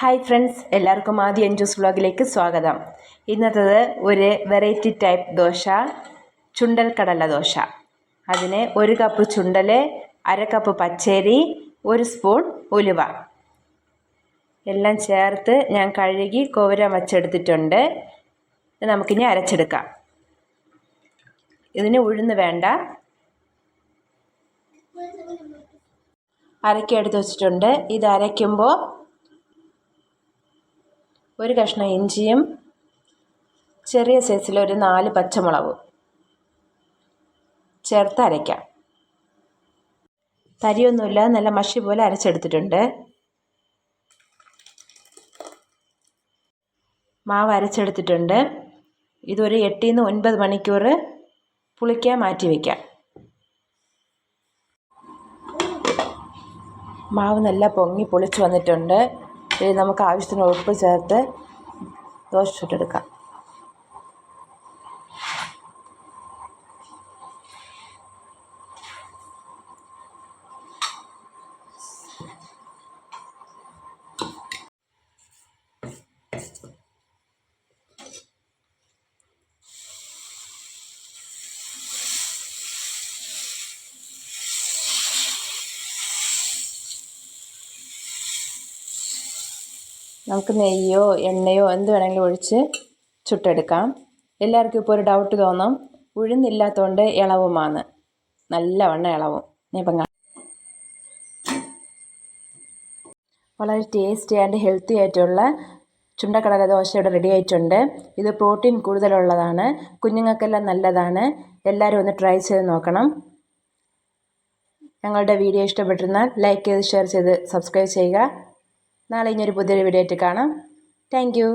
Hi friends, എല്ലാവർക്കും ആദ്യ അഞ്ജൂസ് വ്ളോഗിലേക്ക് സ്വാഗതം. ഇന്നത്തേത് ഒരു വെറൈറ്റി ടൈപ്പ് ദോശ, ചുണ്ടൽ കടല ദോശ. അതിന് 1 കപ്പ് ചുണ്ടൽ, 1/2 കപ്പ് പച്ചരി, 1 സ്പൂൺ ഉലുവ എല്ലാം ചേർത്ത് ഞാൻ കഴുകി കോരാൻ വച്ചെടുത്തിട്ടുണ്ട്. നമുക്കിനി അരച്ചെടുക്കാം. ഇതിന് ഉഴുന്ന് വേണ്ട. അരക്കി എടുത്ത് വെച്ചിട്ടുണ്ട്. ഇത് അരയ്ക്കുമ്പോൾ 1 കഷ്ണം ഇഞ്ചിയും ചെറിയ സൈസിൽ ഒരു 4 പച്ചമുളകും ചേർത്ത് അരയ്ക്കാം. തരിയൊന്നുമില്ല, നല്ല മഷി പോലെ അരച്ചെടുത്തിട്ടുണ്ട്. മാവ് അരച്ചെടുത്തിട്ടുണ്ട്. ഇതൊരു 8 to 9 മണിക്കൂർ പുളിക്കാൻ മാറ്റി വയ്ക്കാം. മാവ് നല്ല പൊങ്ങി പുളിച്ച് വന്നിട്ടുണ്ട്. നമുക്ക് ആവശ്യത്തിന് ഉപ്പ് ചേർത്ത് ദോശ ചുട്ടെടുക്കാം. നമുക്ക് നെയ്യോ എണ്ണയോ എന്ത് വേണമെങ്കിലും ഒഴിച്ച് ചുട്ടെടുക്കാം. എല്ലാവർക്കും ഇപ്പോൾ ഒരു ഡൗട്ട് തോന്നും, ഉഴുന്നില്ലാത്തതുകൊണ്ട് ഇളവുമാണ്. നല്ലവണ്ണം ഇളവും. ഇപ്പം വളരെ ടേസ്റ്റി ആൻഡ് ഹെൽത്തി ആയിട്ടുള്ള ചുണ്ടക്കടല ദോശ ഇവിടെ റെഡി ആയിട്ടുണ്ട്. ഇത് പ്രോട്ടീൻ കൂടുതലുള്ളതാണ്, കുഞ്ഞുങ്ങൾക്കെല്ലാം നല്ലതാണ്. എല്ലാവരും ഒന്ന് ട്രൈ ചെയ്ത് നോക്കണം. ഞങ്ങളുടെ വീഡിയോ ഇഷ്ടപ്പെട്ടിരുന്നാൽ ലൈക്ക് ചെയ്ത് ഷെയർ ചെയ്ത് സബ്സ്ക്രൈബ് ചെയ്യുക. നാളെ ഇനിയൊരു പുതിയൊരു വീഡിയോ ആയിട്ട് കാണാം. Thank you.